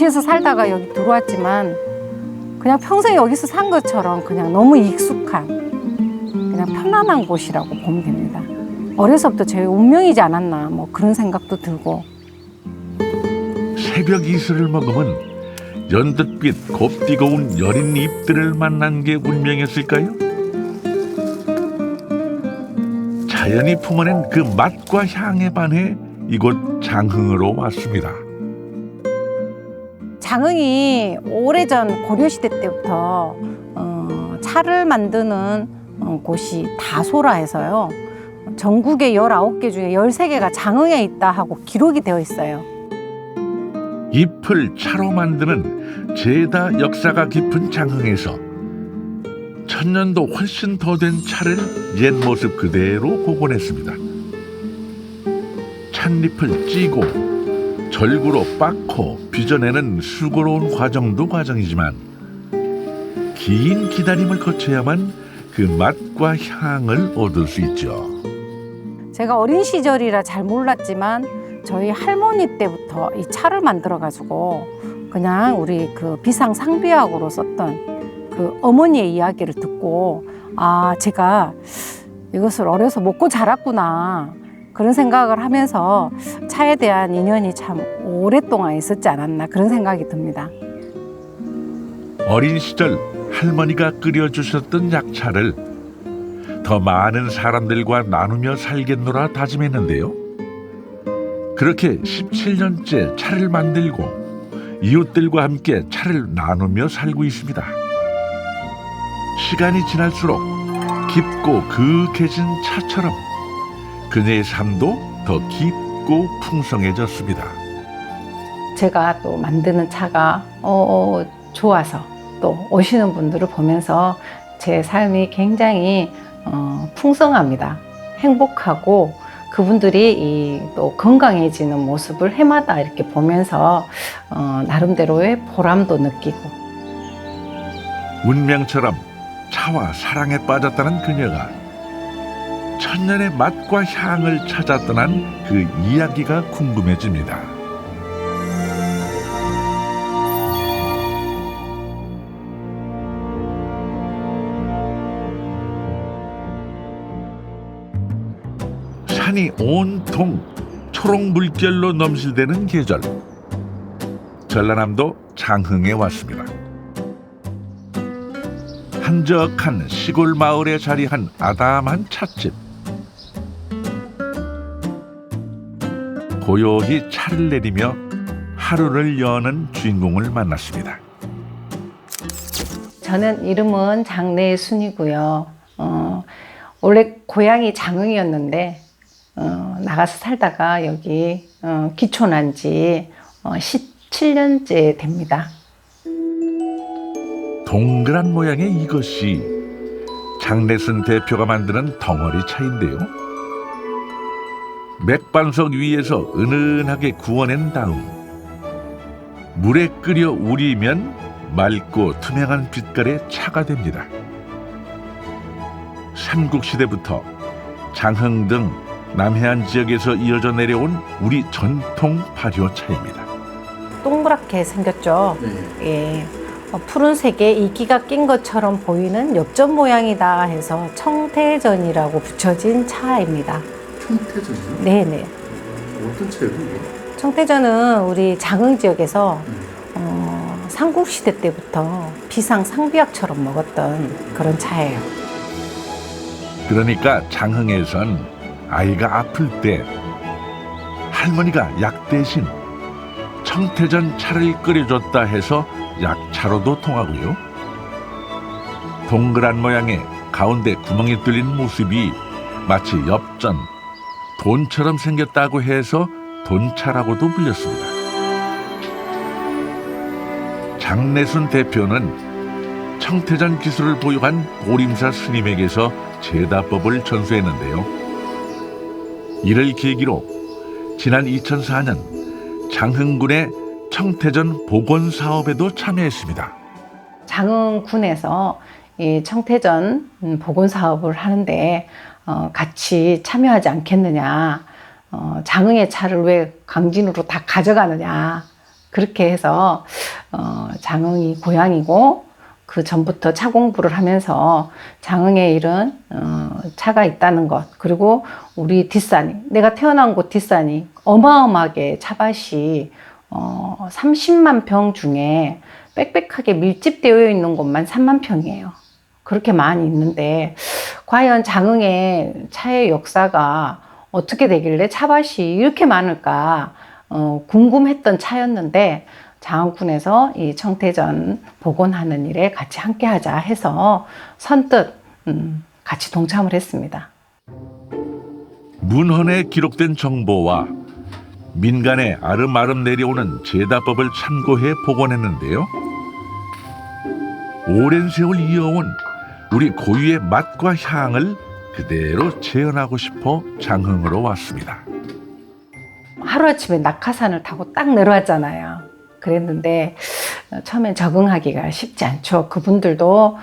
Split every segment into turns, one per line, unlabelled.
도시에서 살다가 여기 들어왔지만 그냥 평생 여기서 산 것처럼 그냥 너무 익숙한 그냥 편안한 곳이라고 보면 됩니다. 어려서부터 제 운명이지 않았나 뭐 그런 생각도 들고.
새벽 이슬을 먹으면 연두빛 곱디고운 여린 잎들을 만난 게 운명이었을까요? 자연이 품어낸 그 맛과 향에 반해 이곳 장흥으로 왔습니다.
장흥이 오래전 고려시대 때부터 차를 만드는 곳이 다소라 해서요. 전국의 19개 중에 13개가 장흥에 있다 하고 기록이 되어 있어요.
잎을 차로 만드는 죄다 역사가 깊은 장흥에서 천년도 훨씬 더 된 차를 옛 모습 그대로 복원했습니다. 찻잎을 찌고 절구로 빻고 빚어내는 수고로운 과정도 과정이지만 긴 기다림을 거쳐야만 그 맛과 향을 얻을 수 있죠.
제가 어린 시절이라 잘 몰랐지만 저희 할머니 때부터 이 차를 만들어 가지고 그냥 우리 그 비상상비약으로 썼던 그 어머니의 이야기를 듣고 아, 제가 이것을 어려서 먹고 자랐구나 그런 생각을 하면서 차에 대한 인연이 참 오랫동안 있었지 않았나 그런 생각이 듭니다.
어린 시절 할머니가 끓여주셨던 약차를 더 많은 사람들과 나누며 살겠노라 다짐했는데요. 그렇게 17년째 차를 만들고 이웃들과 함께 차를 나누며 살고 있습니다. 시간이 지날수록 깊고 그윽해진 차처럼 그녀의 삶도 더 깊고 풍성해졌습니다.
제가 또 만드는 차가 좋아서 또 오시는 분들을 보면서 제 삶이 굉장히 풍성합니다. 행복하고 그분들이 또 건강해지는 모습을 해마다 이렇게 보면서 나름대로의 보람도 느끼고.
운명처럼 차와 사랑에 빠졌다는 그녀가 천년의 맛과 향을 찾아 떠난 그 이야기가 궁금해집니다. 산이 온통 초록 물결로 넘실대는 계절. 전라남도 장흥에 왔습니다. 한적한 시골 마을에 자리한 아담한 찻집. 고요히 차를 내리며 하루를 여는 주인공을 만났습니다.
저는 이름은 장내순이고요. 원래 고향이 장흥이었는데 나가서 살다가 여기 기촌한 지 17년째 됩니다.
동그란 모양의 이것이 장내순 대표가 만드는 덩어리 차인데요. 맥반석 위에서 은은하게 구워낸 다음 물에 끓여 우리면 맑고 투명한 빛깔의 차가 됩니다. 삼국시대부터 장흥 등 남해안 지역에서 이어져 내려온 우리 전통 발효차입니다.
동그랗게 생겼죠.
네.
예. 푸른색에 이끼가 낀 것처럼 보이는 엽전 모양이다 해서 청태전이라고 붙여진 차입니다.
청태전이요?
네네.
어떤 차예요?
청태전은 우리 장흥 지역에서 삼국시대 때부터 비상상비약처럼 먹었던 그런 차예요.
그러니까 장흥에선 아이가 아플 때 할머니가 약 대신 청태전 차를 끓여줬다 해서 약차로도 통하고요. 동그란 모양의 가운데 구멍이 뚫린 모습이 마치 엽전, 돈처럼 생겼다고 해서 돈차라고도 불렸습니다. 장내순 대표는 청태전 기술을 보유한 보림사 스님에게서 제다법을 전수했는데요. 이를 계기로 지난 2004년 장흥군의 청태전 복원 사업에도 참여했습니다.
장흥군에서 이 청태전 복원 사업을 하는데 같이 참여하지 않겠느냐. 장흥의 차를 왜 강진으로 다 가져가느냐. 그렇게 해서 장흥이 고향이고 그 전부터 차 공부를 하면서 장흥에 이런 차가 있다는 것, 그리고 우리 뒷산이, 내가 태어난 곳 뒷산이 어마어마하게 차밭이 30만 평 중에 빽빽하게 밀집되어 있는 곳만 3만 평이에요. 그렇게 많이 있는데 과연 장흥의 차의 역사가 어떻게 되길래 차밭이 이렇게 많을까 궁금했던 차였는데, 장흥군에서 이 청태전 복원하는 일에 같이 함께 하자 해서 선뜻 같이 동참을 했습니다.
문헌에 기록된 정보와 민간에 아름아름 내려오는 제다법을 참고해 복원했는데요. 오랜 세월 이어온 우리 고유의 맛과 향을 그대로 재현하고 싶어 장흥으로 왔습니다.
하루아침에 낙하산을 타고 딱 내려왔잖아요. 그랬는데 처음엔 적응하기가 쉽지 않죠. 그분들도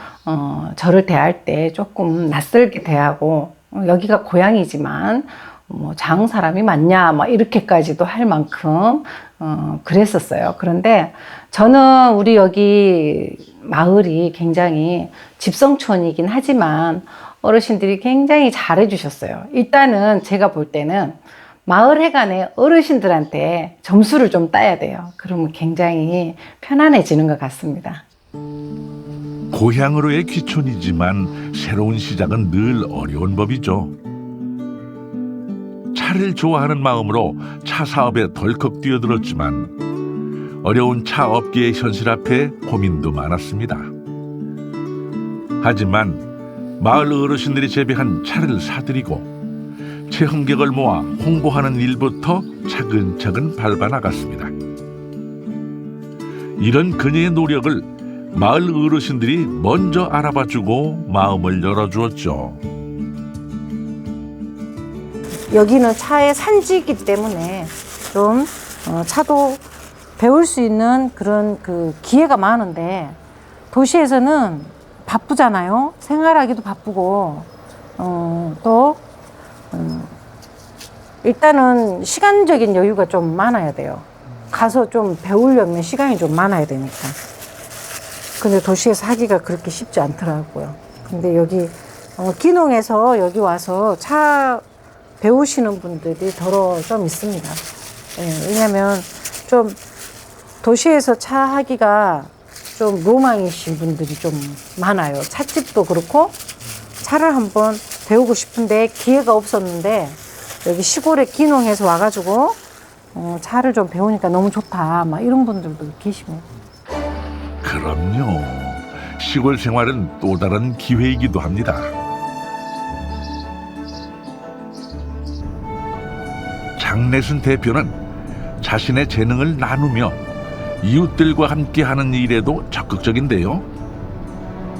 저를 대할 때 조금 낯설게 대하고 여기가 고향이지만 뭐 장흥 사람이 맞냐 막 이렇게까지도 할 만큼 그랬었어요. 그런데 저는 우리 여기 마을이 굉장히 집성촌이긴 하지만 어르신들이 굉장히 잘해 주셨어요. 일단은 제가 볼 때는 마을 회관의 어르신들한테 점수를 좀 따야 돼요. 그러면 굉장히 편안해지는 것 같습니다.
고향으로의 귀촌이지만 새로운 시작은 늘 어려운 법이죠. 차를 좋아하는 마음으로 차 사업에 덜컥 뛰어들었지만 어려운 차 업계의 현실 앞에 고민도 많았습니다. 하지만 마을 어르신들이 재배한 차를 사들이고 체험객을 모아 홍보하는 일부터 차근차근 밟아나갔습니다. 이런 그녀의 노력을 마을 어르신들이 먼저 알아봐주고 마음을 열어주었죠.
여기는 차의 산지이기 때문에 좀 차도 배울 수 있는 그런 그 기회가 많은데, 도시에서는 바쁘잖아요. 생활하기도 바쁘고 또 일단은 시간적인 여유가 좀 많아야 돼요. 가서 좀 배우려면 시간이 좀 많아야 되니까. 근데 도시에서 하기가 그렇게 쉽지 않더라고요. 근데 여기 기농에서 여기 와서 차 배우시는 분들이 더러 좀 있습니다. 예, 왜냐면 좀 도시에서 차 하기가 좀 로망이신 분들이 좀 많아요. 찻집도 그렇고 차를 한번 배우고 싶은데 기회가 없었는데 여기 시골에 기농해서 와가지고 차를 좀 배우니까 너무 좋다 막 이런 분들도 계시네요.
그럼요. 시골 생활은 또 다른 기회이기도 합니다. 장내순 대표는 자신의 재능을 나누며 이웃들과 함께하는 일에도 적극적인데요.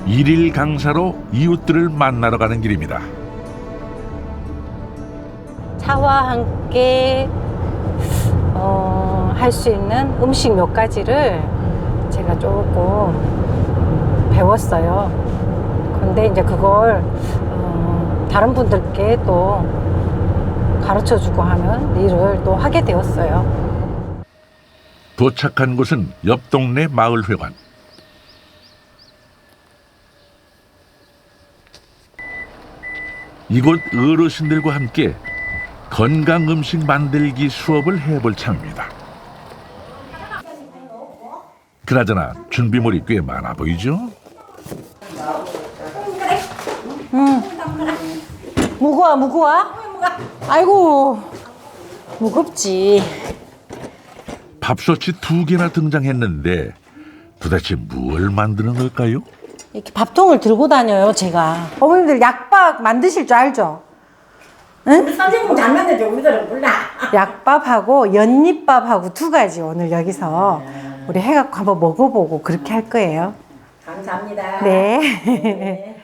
일일 강사로 이웃들을 만나러 가는 길입니다.
차와 함께 할 수 있는 음식 몇 가지를 제가 조금 배웠어요. 근데 이제 그걸 다른 분들께 또 가르쳐주고 하는 일을 또 하게 되었어요.
도착한 곳은 옆 동네 마을회관. 이곳 어르신들과 함께 건강 음식 만들기 수업을 해볼 참입니다. 그나저나 준비물이 꽤 많아 보이죠?
무거워? 아이고, 무겁지.
밥솥이 2개나 등장했는데 도대체 뭘 만드는 걸까요?
이렇게 밥통을 들고 다녀요, 제가. 어머님들 약밥 만드실 줄 알죠? 응?
선생님 잘 만들죠. 우리들은 몰라.
약밥하고 연잎밥하고 2가지 오늘 여기서 우리 해갖고 한번 먹어보고 그렇게 할 거예요.
감사합니다.
네.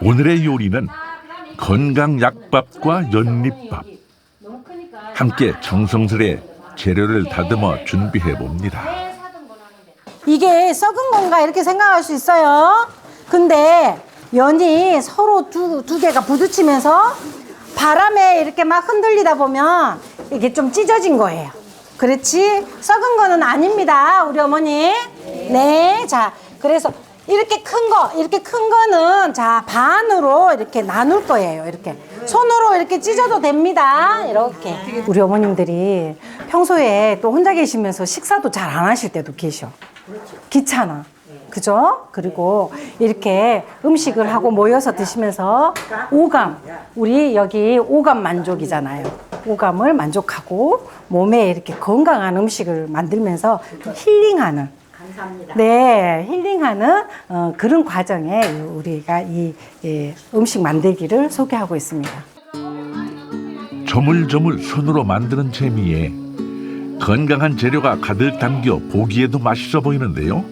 오늘의 요리는 건강 약밥과 연잎밥. 함께 정성스레 재료를 다듬어 준비해 봅니다.
이게 썩은 건가 이렇게 생각할 수 있어요. 근데 연이 서로 두 개가 부딪히면서 바람에 이렇게 막 흔들리다 보면 이게 좀 찢어진 거예요. 그렇지. 썩은 거는 아닙니다, 우리 어머니. 네, 자, 그래서 이렇게 큰 거는 자 반으로 이렇게 나눌 거예요. 이렇게 손으로 이렇게 찢어도 됩니다. 이렇게. 우리 어머님들이 평소에 또 혼자 계시면서 식사도 잘 안 하실 때도 계셔. 귀찮아. 그죠? 그리고 이렇게 음식을 하고 모여서 드시면서 오감, 우리 여기 오감 만족이잖아요. 오감을 만족하고 몸에 이렇게 건강한 음식을 만들면서 힐링하는,
감사합니다.
네, 힐링하는 그런 과정에 우리가 이 음식 만들기를 소개하고 있습니다.
조물조물 손으로 만드는 재미에 건강한 재료가 가득 담겨 보기에도 맛있어 보이는데요.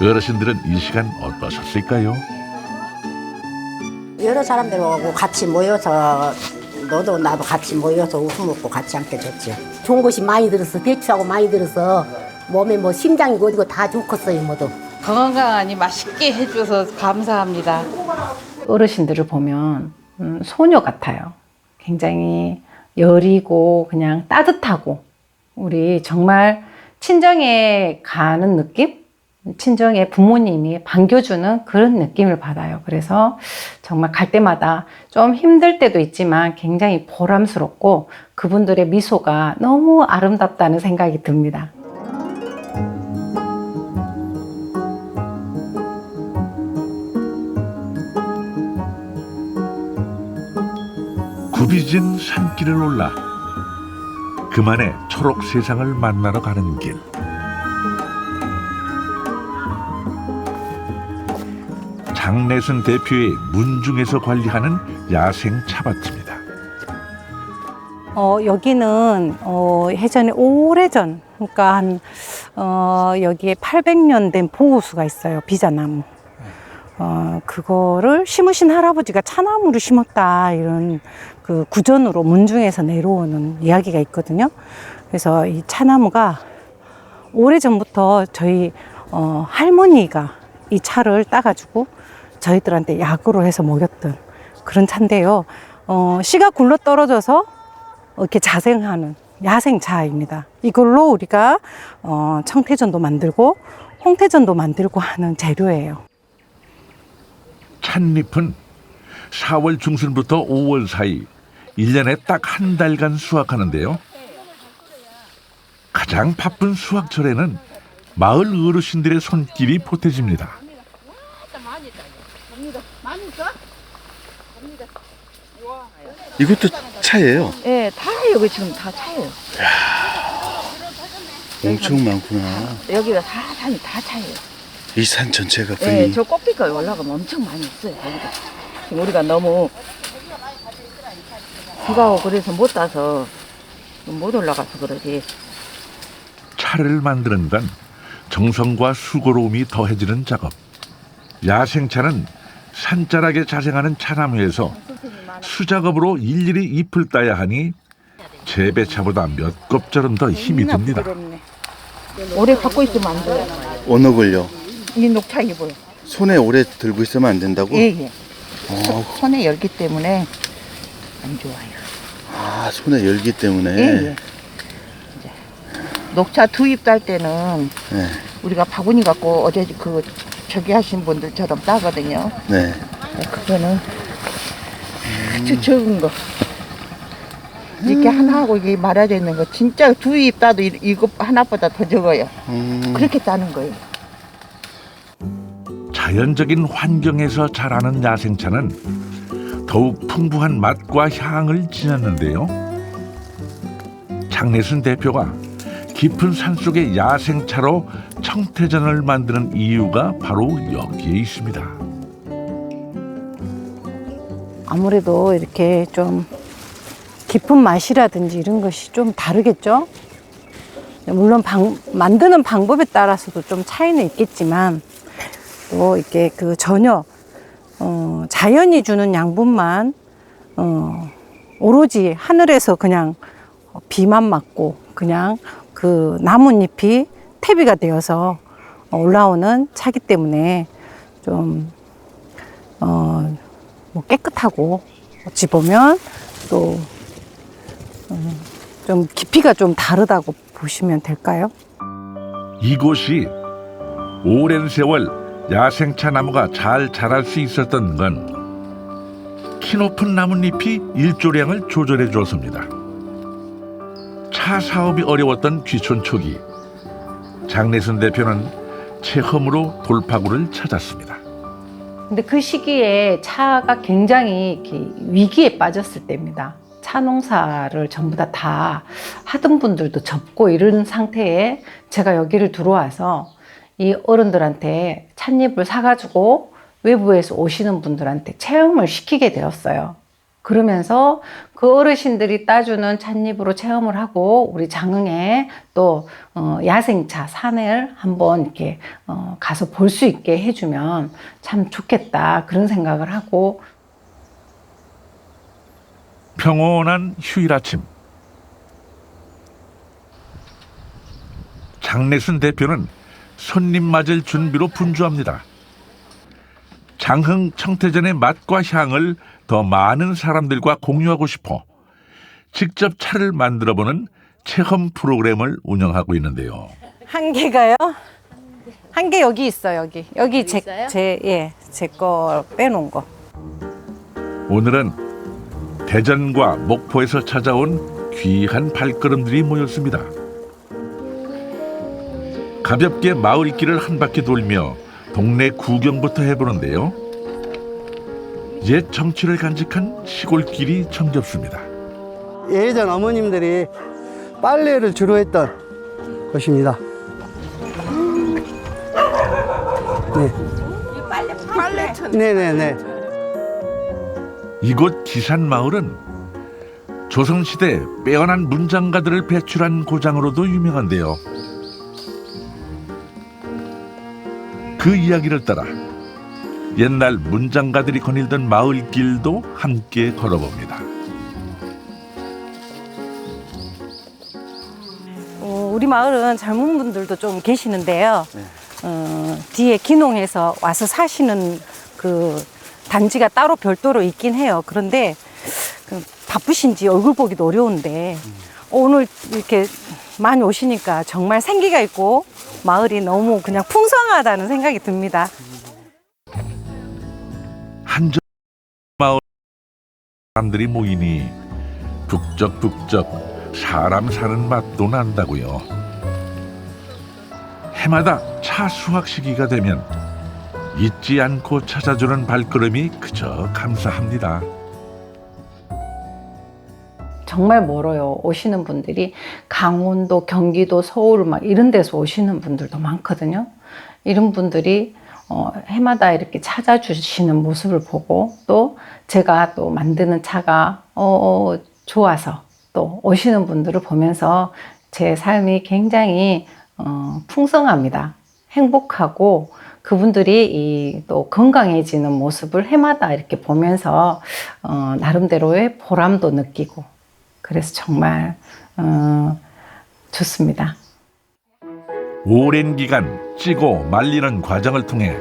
어르신들은 이 시간 어떠셨을까요?
여러 사람들하고 같이 모여서 너도 나도 같이 모여서 우수 먹고 같이 함께 됐죠. 좋은 것이 많이 들어서 배추하고 많이 들어서 몸에 뭐 심장이고 어디고 다 좋겠어요 모두.
건강하니 맛있게 해줘서 감사합니다.
어르신들을 보면 소녀 같아요. 굉장히 여리고 그냥 따뜻하고 우리 정말 친정에 가는 느낌? 친정의 부모님이 반겨주는 그런 느낌을 받아요. 그래서 정말 갈 때마다 좀 힘들 때도 있지만 굉장히 보람스럽고 그분들의 미소가 너무 아름답다는 생각이 듭니다.
굽이진 산길을 올라 그만의 초록 세상을 만나러 가는 길. 장내승 대표의 문중에서 관리하는 야생 차밭입니다.
여기는 예전에 오래전, 그러니까 한 여기에 800년 된 보호수가 있어요. 비자나무. 그거를 심으신 할아버지가 차나무를 심었다, 이런 그 구전으로 문중에서 내려오는 이야기가 있거든요. 그래서 이 차나무가 오래전부터 저희 할머니가 이 차를 따가지고 저희들한테 약으로 해서 먹였던 그런 차인데요. 씨가 굴러 떨어져서 이렇게 자생하는 야생차입니다. 이걸로 우리가 청태전도 만들고 홍태전도 만들고 하는 재료예요.
찻잎은 4월 중순부터 5월 사이 1년에 딱 한 달간 수확하는데요. 가장 바쁜 수확철에는 마을 어르신들의 손길이 보태집니다.
이것도 차예요?
예, 다 여기 지금 다 차예요.
엄청 많구나.
여기가 다 산이 다 차예요.
이 산 전체가
예,
거의.
저 꼭대기까지 올라가면 엄청 많이 있어요. 여기가. 지금 우리가 너무 비가 오고 그래서 못 따서 못 올라가서 그러지.
차를 만드는 건 정성과 수고로움이 더해지는 작업. 야생차는 산자락에 자생하는 차나무에서 수작업으로 일일이 잎을 따야 하니 재배차보다 몇 곱절은 더 힘이 듭니다.
오래 갖고 있으면 안 돼요.
어느 걸요?
이 녹차 잎을.
손에 오래 들고 있으면 안 된다고?
예, 예.
어,
손에 열기 때문에 안 좋아요.
아, 손에 열기 때문에.
예, 예. 이제 녹차 두 잎 딸 때는
네.
우리가 바구니 갖고 어제 저기 하신 분들처럼 따거든요.
네.
그거는 아주 적은 거. 이렇게 하나하고 이게 말아져 있는 거 진짜 두 잎 따도 이거 하나보다 더 적어요. 그렇게 따는 거예요.
자연적인 환경에서 자라는 야생차는 더욱 풍부한 맛과 향을 지녔는데요. 장내순 대표가 깊은 산속의 야생차로 청태전을 만드는 이유가 바로 여기에 있습니다.
아무래도 이렇게 좀 깊은 맛이라든지 이런 것이 좀 다르겠죠? 물론 만드는 방법에 따라서도 좀 차이는 있겠지만 또 이렇게 그 전혀 자연이 주는 양분만 오로지 하늘에서 그냥 비만 맞고 그냥 그 나뭇잎이 퇴비가 되어서 올라오는 차기 때문에 좀 뭐 깨끗하고 어찌 보면 또 좀 깊이가 좀 다르다고 보시면 될까요?
이곳이 오랜 세월 야생차 나무가 잘 자랄 수 있었던 건 키 높은 나뭇잎이 일조량을 조절해 주었습니다. 차 사업이 어려웠던 귀촌 초기, 장내순 대표는 체험으로 돌파구를 찾았습니다.
근데 그 시기에 차가 굉장히 이렇게 위기에 빠졌을 때입니다. 차 농사를 전부 다 하던 분들도 접고 이런 상태에 제가 여기를 들어와서 이 어른들한테 찻잎을 사가지고 외부에서 오시는 분들한테 체험을 시키게 되었어요. 그러면서 그 어르신들이 따주는 찻잎으로 체험을 하고 우리 장흥에 또 야생차 산을 한번 이렇게 가서 볼 수 있게 해주면 참 좋겠다 그런 생각을 하고.
평온한 휴일 아침, 장내순 대표는 손님 맞을 준비로 분주합니다. 장흥 청태전의 맛과 향을 더 많은 사람들과 공유하고 싶어 직접 차를 만들어보는 체험 프로그램을 운영하고 있는데요.
한 개가요? 한 개 여기 있어요. 여기 제 거 빼놓은 거.
오늘은 대전과 목포에서 찾아온 귀한 발걸음들이 모였습니다. 가볍게 마을길을 한 바퀴 돌며 동네 구경부터 해보는데요. 옛 정취를 간직한 시골길이 정겹습니다.
예전 어머님들이 빨래를 주로 했던 곳입니다.
빨래터.
네네네.
이곳 기산마을은 조선시대 빼어난 문장가들을 배출한 고장으로도 유명한데요. 그 이야기를 따라 옛날 문장가들이 거닐던 마을길도 함께 걸어봅니다.
우리 마을은 젊은 분들도 좀 계시는데요. 뒤에 귀농해서 와서 사시는 그 단지가 따로 별도로 있긴 해요. 그런데 바쁘신지 얼굴 보기도 어려운데 오늘 이렇게 많이 오시니까 정말 생기가 있고 마을이 너무 그냥 풍성하다는 생각이 듭니다.
한적 마을 사람들이 모이니 북적북적 사람 사는 맛도 난다고요. 해마다 차 수확 시기가 되면 잊지 않고 찾아주는 발걸음이 그저 감사합니다.
정말 멀어요. 오시는 분들이 강원도, 경기도, 서울 막 이런 데서 오시는 분들도 많거든요. 이런 분들이 해마다 이렇게 찾아주시는 모습을 보고 또 제가 또 만드는 차가 좋아서 또 오시는 분들을 보면서 제 삶이 굉장히 풍성합니다. 행복하고 그분들이 또 건강해지는 모습을 해마다 이렇게 보면서 나름대로의 보람도 느끼고 그래서 정말 좋습니다.
오랜 기간 찌고 말리는 과정을 통해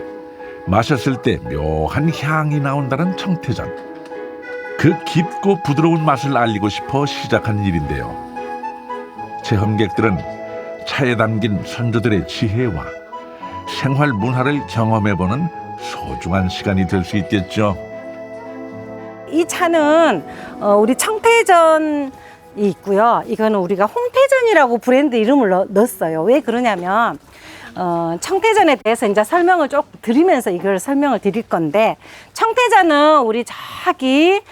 마셨을 때 묘한 향이 나온다는 청태전. 그 깊고 부드러운 맛을 알리고 싶어 시작한 일인데요. 체험객들은 차에 담긴 선조들의 지혜와 생활 문화를 경험해보는 소중한 시간이 될 수 있겠죠.
이 차는 우리 청태전이 있고요. 이거는 우리가 홍태전이라고 브랜드 이름을 넣었어요. 왜 그러냐면 청태전에 대해서 이제 설명을 조금 드리면서 이걸 설명을 드릴 건데 청태전은 우리 저기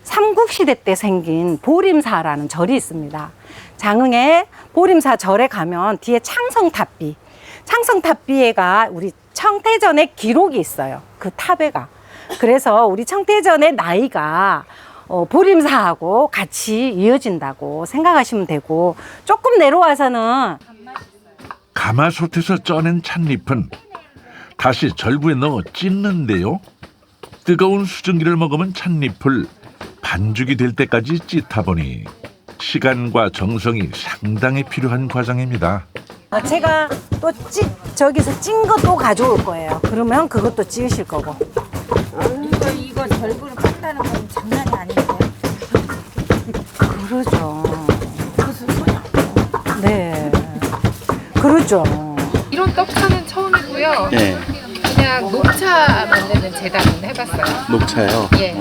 삼국시대 때 생긴 보림사라는 절이 있습니다. 장흥에 보림사 절에 가면 뒤에 창성탑비에가 우리 청태전의 기록이 있어요. 그 탑에가. 그래서 우리 청태전의 나이가 보림사하고 같이 이어진다고 생각하시면 되고 조금 내려와서는
가마솥에서 쪄낸 찻잎은 다시 절구에 넣어 찢는데요. 뜨거운 수증기를 머금은 찻잎을 반죽이 될 때까지 찢다 보니 시간과 정성이 상당히 필요한 과정입니다.
제가 또 저기서 찐 거 또 가져올 거예요. 그러면 그것도 찌으실 거고.
이거 절구를 판다는 건 장난이 아닌데요?
그러죠. 네. 그러죠.
이런 떡차는 처음이고요.
예.
그냥 녹차 만드는 재단은 해봤어요.
녹차요.
예.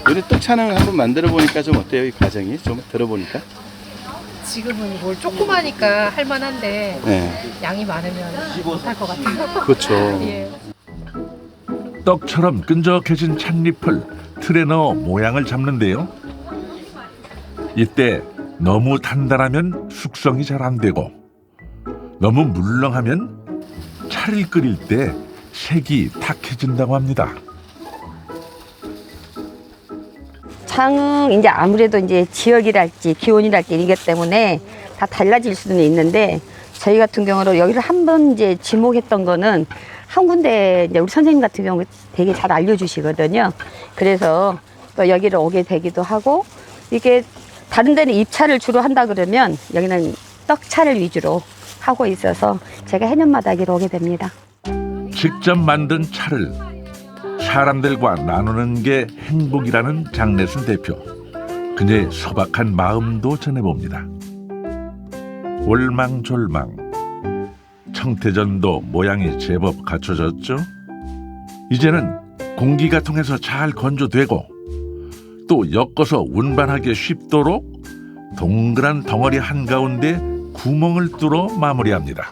요리 떡차는 한번 만들어 보니까 좀 어때요? 이 과정이 좀 들어보니까.
지금은 뭘 조그마니까 할만한데
네.
양이 많으면 못할 것 같아요.
그렇죠.
예.
떡처럼 끈적해진 찻잎을 틀에 넣어 모양을 잡는데요. 이때 너무 단단하면 숙성이 잘 안 되고 너무 물렁하면 차를 끓일 때 색이 탁해진다고 합니다.
창은 이제 아무래도 이제 지역이랄지 기온이랄지 이기 때문에 다 달라질 수는 있는데 저희 같은 경우로 여기를 한번 이제 지목했던 거는 한 군데 이제 우리 선생님 같은 경우 되게 잘 알려주시거든요. 그래서 또 여기를 오게 되기도 하고 이게 다른 데는 입차를 주로 한다 그러면 여기는 떡차를 위주로 하고 있어서 제가 해년마다 여기로 오게 됩니다.
직접 만든 차를 사람들과 나누는 게 행복이라는 장내순 대표. 그녀의 소박한 마음도 전해봅니다. 올망졸망. 청태전도 모양이 제법 갖춰졌죠. 이제는 공기가 통해서 잘 건조되고 또 엮어서 운반하기 쉽도록 동그란 덩어리 한가운데 구멍을 뚫어 마무리합니다.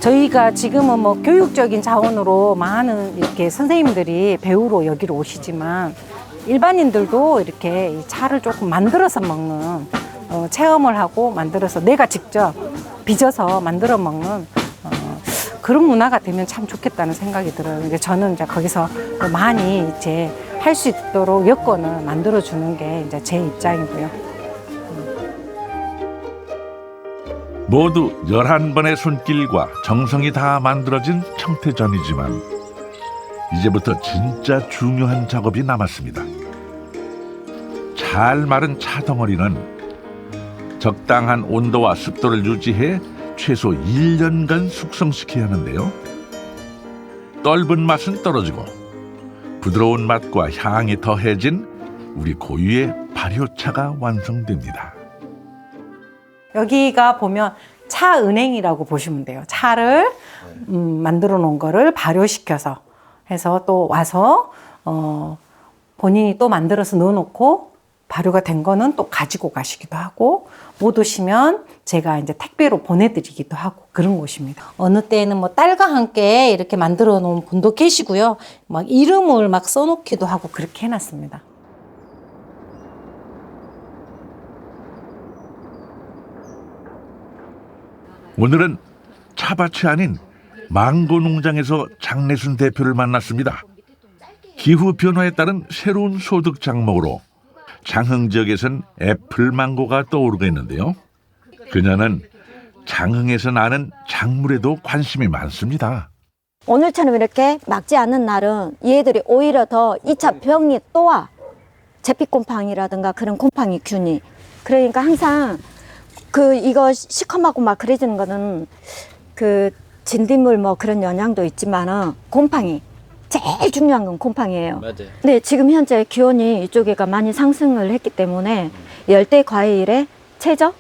저희가 지금은 뭐 교육적인 자원으로 많은 이렇게 선생님들이 배우러 여기로 오시지만 일반인들도 이렇게 이 차를 조금 만들어서 먹는 체험을 하고 만들어서 내가 직접 빚어서 만들어 먹는 그런 문화가 되면 참 좋겠다는 생각이 들어요. 근데 저는 이제 거기서 많이 이제 할 수 있도록 여건을 만들어 주는 게 이제 제 입장이고요.
모두 11번의 손길과 정성이 다 만들어진 청태전이지만 이제부터 진짜 중요한 작업이 남았습니다. 잘 마른 차 덩어리는 적당한 온도와 습도를 유지해 최소 1년간 숙성시켜야 하는데요. 떫은 맛은 떨어지고 부드러운 맛과 향이 더해진 우리 고유의 발효차가 완성됩니다.
여기가 보면 차은행이라고 보시면 돼요. 차를 만들어 놓은 거를 발효시켜서 해서 또 와서 본인이 또 만들어서 넣어놓고 발효가 된 거는 또 가지고 가시기도 하고 못 오시면 제가 이제 택배로 보내드리기도 하고 그런 곳입니다. 어느 때는 뭐 딸과 함께 이렇게 만들어 놓은 분도 계시고요. 막 이름을 막 써놓기도 하고 그렇게 해놨습니다.
오늘은 차밭이 아닌 망고 농장에서 장내순 대표를 만났습니다. 기후 변화에 따른 새로운 소득 작목으로 장흥 지역에선 애플 망고가 떠오르고 있는데요. 그녀는 장흥에서 나는 작물에도 관심이 많습니다.
오늘처럼 이렇게 막지 않는 날은 얘들이 오히려 더 2차 병이 또 와. 제피곰팡이라든가 그런 곰팡이 균이. 그러니까 항상 이거 시커멓고 막 그래지는 거는 진딧물 뭐 그런 영향도 있지만은 곰팡이. 제일 중요한 건 곰팡이에요.
맞아요.
네, 지금 현재 기온이 이쪽에가 많이 상승을 했기 때문에 열대 과일의 최적,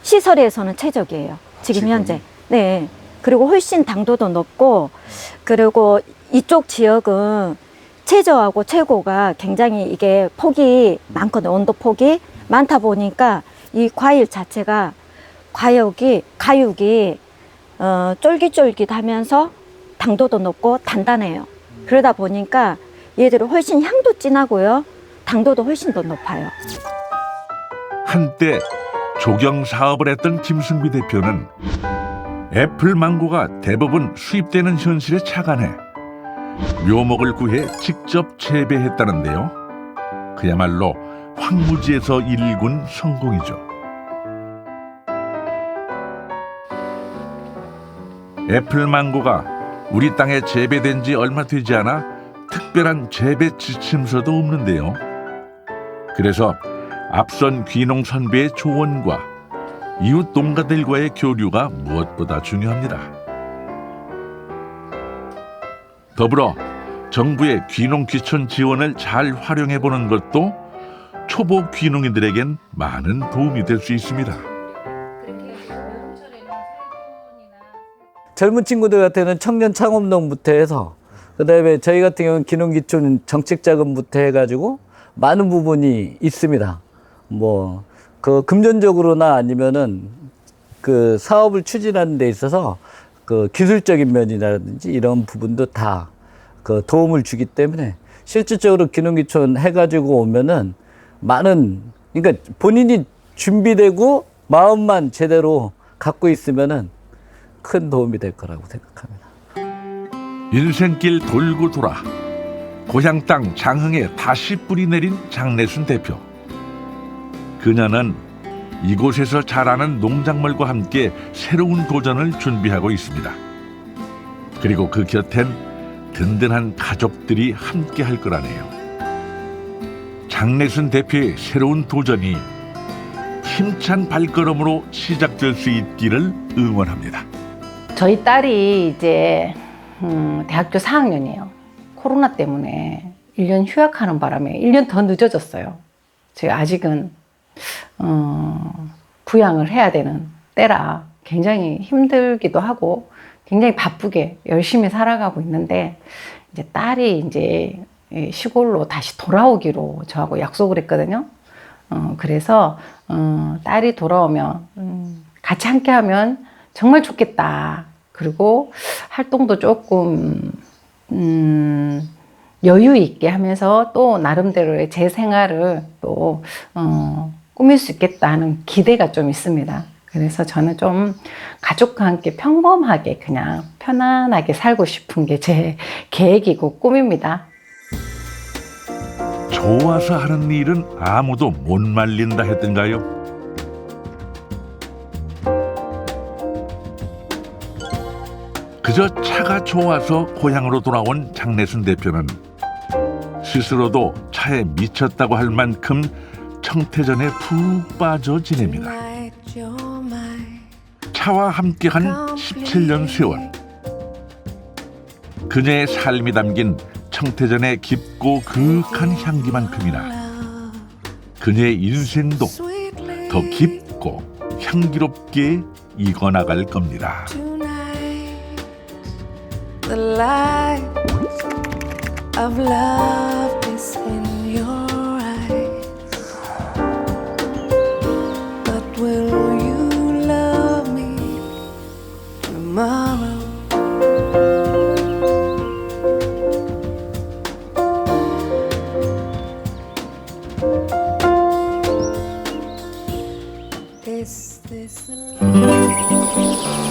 시설에서는 최적이에요. 지금 현재. 네. 그리고 훨씬 당도도 높고, 그리고 이쪽 지역은 최저하고 최고가 굉장히 이게 폭이 많거든요. 온도 폭이 많다 보니까 이 과일 자체가 가육이 쫄깃쫄깃하면서 당도도 높고 단단해요. 그러다 보니까 얘들은 훨씬 향도 진하고요. 당도도 훨씬 더 높아요.
한때 조경 사업을 했던 김승비 대표는 애플 망고가 대부분 수입되는 현실에 착안해 묘목을 구해 직접 재배했다는데요. 그야말로 황무지에서 일군 성공이죠. 애플 망고가 우리 땅에 재배된 지 얼마 되지 않아 특별한 재배 지침서도 없는데요. 그래서 앞선 귀농 선배의 조언과 이웃 농가들과의 교류가 무엇보다 중요합니다. 더불어 정부의 귀농 귀촌 지원을 잘 활용해 보는 것도 초보 귀농인들에겐 많은 도움이 될 수 있습니다.
젊은 친구들한테는 청년 창업농부터 해서 그다음에 저희 같은 경우는 귀농귀촌 정책자금부터 해가지고 많은 부분이 있습니다. 뭐 그 금전적으로나 아니면은 그 사업을 추진하는 데 있어서 그 기술적인 면이라든지 이런 부분도 다 그 도움을 주기 때문에 실질적으로 귀농귀촌 해가지고 오면은 많은, 그러니까 본인이 준비되고 마음만 제대로 갖고 있으면은 큰 도움이 될 거라고 생각합니다.
인생길 돌고 돌아 고향 땅 장흥에 다시 뿌리 내린 장내순 대표. 그녀는 이곳에서 자라는 농작물과 함께 새로운 도전을 준비하고 있습니다. 그리고 그 곁엔 든든한 가족들이 함께 할 거라네요. 장내순 대표의 새로운 도전이 힘찬 발걸음으로 시작될 수 있기를 응원합니다.
저희 딸이 이제 대학교 4학년이에요. 코로나 때문에 1년 휴학하는 바람에 1년 더 늦어졌어요. 제가 아직은 부양을 해야 되는 때라 굉장히 힘들기도 하고 굉장히 바쁘게 열심히 살아가고 있는데, 이제 딸이 이제 시골로 다시 돌아오기로 저하고 약속을 했거든요. 그래서 딸이 돌아오면 같이 함께 하면 정말 좋겠다. 그리고 활동도 조금 여유 있게 하면서 또 나름대로의 제 생활을 또 꾸밀 수 있겠다 하는 기대가 좀 있습니다. 그래서 저는 좀 가족과 함께 평범하게 그냥 편안하게 살고 싶은 게 제 계획이고 꿈입니다.
좋아서 하는 일은 아무도 못 말린다 했던가요? 그저 차가 좋아서 고향으로 돌아온 장내순 대표는 스스로도 차에 미쳤다고 할 만큼 청태전에 푹 빠져 지냅니다. 차와 함께한 17년 세월. 그녀의 삶이 담긴 청태전의 깊고 그윽한 향기만큼이나 그녀의 인생도 더 깊고 향기롭게 익어나갈 겁니다.
The light of love is in your eyes. But will you love me tomorrow? Is this the love?